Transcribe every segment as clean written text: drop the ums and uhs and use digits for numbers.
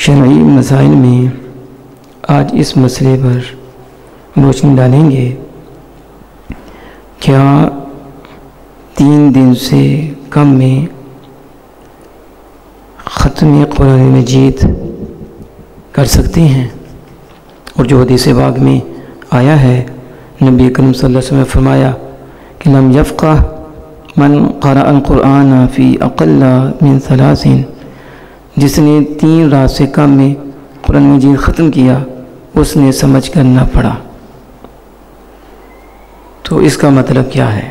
شرعی مسائل میں آج اس مسئلے پر روشنی ڈالیں گے۔ کیا 3 دن سے کم میں ختم قرآن مجید کر سکتے ہیں؟ اور جو حدیث پاک میں آیا ہے، نبی کریم صلی اللہ علیہ وسلم نے فرمایا کہ لم یفقہ من قرأ القرآن فی اقل من 3، جس نے 3 رات سے کم میں قرآن مجید ختم کیا اس نے سمجھ کر نہ پڑھا۔ تو اس کا مطلب کیا ہے؟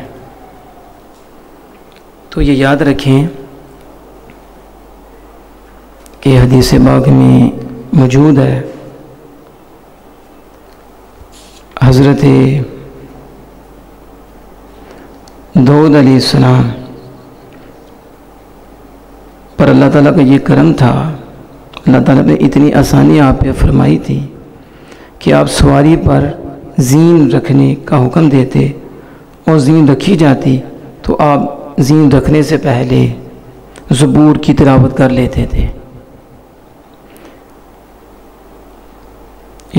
تو یہ یاد رکھیں کہ حدیث پاک میں موجود ہے، حضرت داؤد علیہ السلام پر اللہ تعالیٰ کا یہ کرم تھا، اللہ تعالیٰ نے اتنی آسانی آپ پہ فرمائی تھی کہ آپ سواری پر زین رکھنے کا حکم دیتے اور زین رکھی جاتی تو آپ زین رکھنے سے پہلے زبور کی تلاوت کر لیتے تھے۔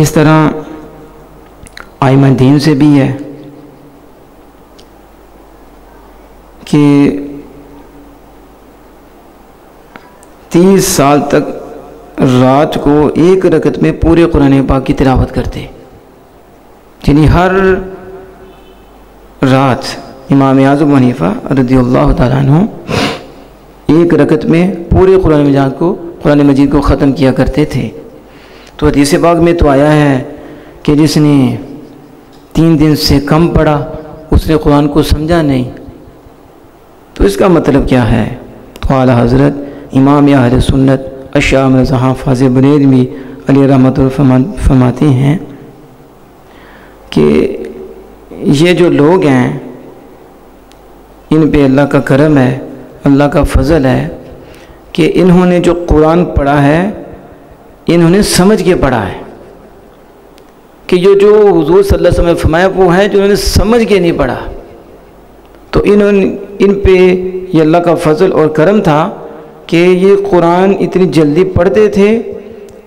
اس طرح آئمہ دین سے بھی ہے کہ 30 سال تک رات کو ایک رکعت میں پورے قرآن پاک کی تلاوت کرتے، یعنی ہر رات امام اعظم حنیفہ رضی اللہ تعالیٰ عنہ ایک رکعت میں پورے قرآن مجید کو ختم کیا کرتے تھے۔ تو حدیث پاک میں تو آیا ہے کہ جس نے 3 دن سے کم پڑھا اس نے قرآن کو سمجھا نہیں۔ تو اس کا مطلب کیا ہے؟ تو اعلیٰ حضرت امام اہل سنت اشاہ مرزا حافظ بریلوی علیہ رحمۃ اللہ فرماتے ہیں کہ یہ جو لوگ ہیں ان پہ اللہ کا کرم ہے، اللہ کا فضل ہے کہ انہوں نے جو قرآن پڑھا ہے انہوں نے سمجھ کے پڑھا ہے، کہ یہ جو حضور صلی اللہ علیہ وسلم نے فرمایا وہ ہے جو انہوں نے سمجھ کے نہیں پڑھا۔ تو ان پہ یہ اللہ کا فضل اور کرم تھا کہ یہ قرآن اتنی جلدی پڑھتے تھے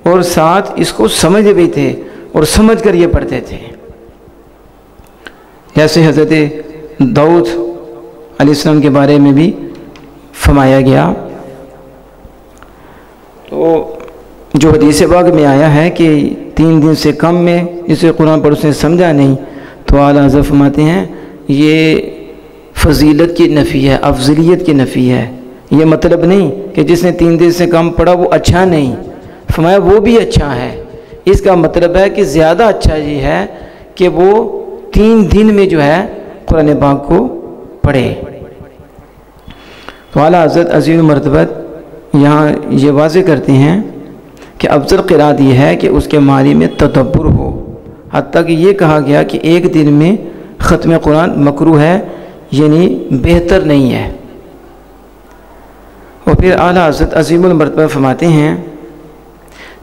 اور ساتھ اس کو سمجھ بھی تھے اور سمجھ کر یہ پڑھتے تھے۔ جیسے حضرت داؤد علیہ السلام کے بارے میں بھی فرمایا گیا، تو جو حدیث پاک میں آیا ہے کہ 3 دن سے کم میں اسے قرآن پڑھ اس نے سمجھا نہیں، تو اعلیٰ حضرت فرماتے ہیں یہ فضیلت کی نفی ہے، افضلیت کی نفی ہے۔ یہ مطلب نہیں کہ جس نے 3 دن سے کم پڑھا وہ اچھا نہیں، فرمایا وہ بھی اچھا ہے۔ اس کا مطلب ہے کہ زیادہ اچھا یہ ہے کہ وہ 3 دن میں جو ہے قرآن پاک کو پڑھے۔ تو اعلیٰ حضرت عظیم المرتبت یہاں یہ واضح کرتے ہیں کہ افضل قرات یہ ہے کہ اس کے معنی میں تدبر ہو، حتیٰ کہ یہ کہا گیا کہ 1 دن میں ختم قرآن مکروہ ہے، یعنی بہتر نہیں ہے۔ اور پھر اعلیٰ حضرت عظیم المرتبہ فرماتے ہیں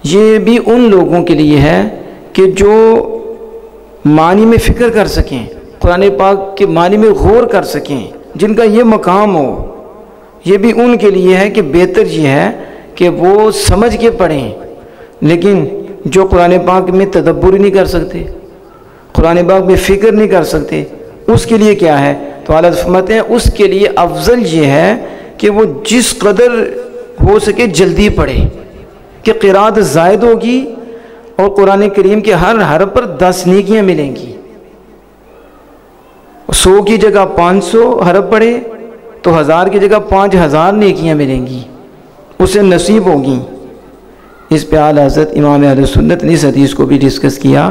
یہ بھی ان لوگوں کے لیے ہے کہ جو معنی میں فکر کر سکیں، قرآن پاک کے معنی میں غور کر سکیں، جن کا یہ مقام ہو، یہ بھی ان کے لیے ہے کہ بہتر یہ ہے کہ وہ سمجھ کے پڑھیں۔ لیکن جو قرآن پاک میں تدبر نہیں کر سکتے، قرآن پاک میں فکر نہیں کر سکتے، اس کے لیے کیا ہے؟ تو اعلیٰ فرماتے ہیں اس کے لیے افضل یہ ہے کہ وہ جس قدر ہو سکے جلدی پڑھے، کہ قرات زائد ہوگی اور قرآن کریم کے ہر حرف پر 10 نیکیاں ملیں گی۔ 100 کی جگہ 500 حرف پڑھے تو 1000 کی جگہ 5000 نیکیاں ملیں گی، اسے نصیب ہوگی۔ اس پہ اعلیٰ حضرت امام اہل سنت نے اس حدیث کو بھی ڈسکس کیا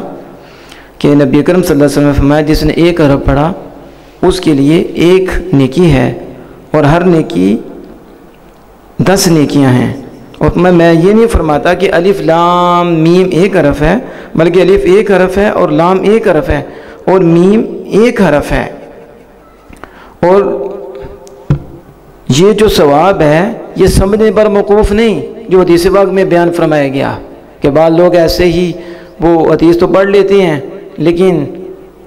کہ نبی کرم صلی اللہ علیہ وسلم نے فرمایا جس نے 1 حرف پڑھا اس کے لیے 1 نیکی ہے اور ہر نیکی 10 نیکیاں ہیں۔ اور میں یہ نہیں فرماتا کہ الف لام میم 1 حرف ہے، بلکہ الف 1 حرف ہے اور لام 1 حرف ہے اور میم 1 حرف ہے۔ اور یہ جو ثواب ہے یہ سمجھنے پر موقوف نہیں، جو حدیث پاک میں بیان فرمایا گیا کہ بعض لوگ ایسے ہی وہ حدیث تو پڑھ لیتے ہیں لیکن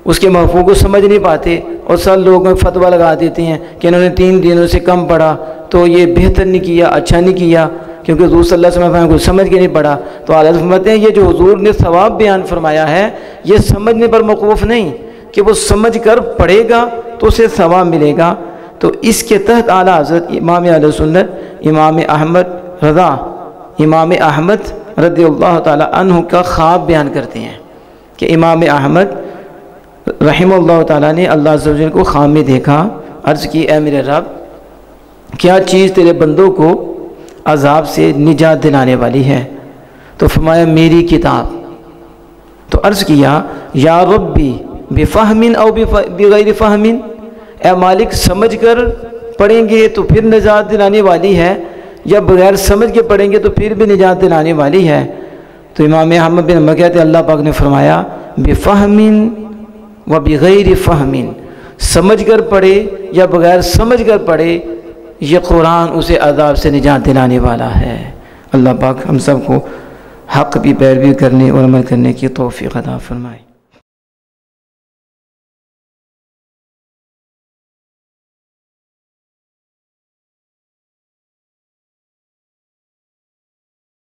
اس کے مفہوم کو سمجھ نہیں پاتے، اور سب لوگ فتویٰ لگا دیتے ہیں کہ انہوں نے 3 دنوں سے کم پڑھا تو یہ بہتر نہیں کیا، اچھا نہیں کیا۔ کیونکہ حضور صلی اللہ علیہ وسلم کو سمجھ کے نہیں پڑھا، تو اعلیٰ فرماتے ہیں یہ جو حضور نے ثواب بیان فرمایا ہے یہ سمجھنے پر موقوف نہیں کہ وہ سمجھ کر پڑھے گا تو اسے ثواب ملے گا۔ تو اس کے تحت اعلیٰ حضرت امام اہل سنت امام احمد رضا امام احمد رضی اللہ تعالی عنہ کا خواب بیان کرتے ہیں کہ امام احمد رحمہ اللہ تعالیٰ نے اللہ عز و جل کو خواب میں دیکھا، عرض کی اے میرے رب کیا چیز تیرے بندوں کو عذاب سے نجات دلانے والی ہے؟ تو فرمایا میری کتاب۔ تو عرض کیا یا ربی بفہم او بغیر فہم، اے مالک سمجھ کر پڑھیں گے تو پھر نجات دلانے والی ہے یا بغیر سمجھ کے پڑھیں گے تو پھر بھی نجات دلانے والی ہے؟ تو امام احمد بن حنبل کہتے ہیں اللہ پاک نے فرمایا بفہم و بغیر فہم، سمجھ کر پڑھے یا بغیر سمجھ کر پڑھے یہ قرآن اسے عذاب سے نجات دلانے والا ہے۔ اللہ پاک ہم سب کو حق کی پیروی کرنے اور عمل کرنے کی توفیق عطا فرمائے۔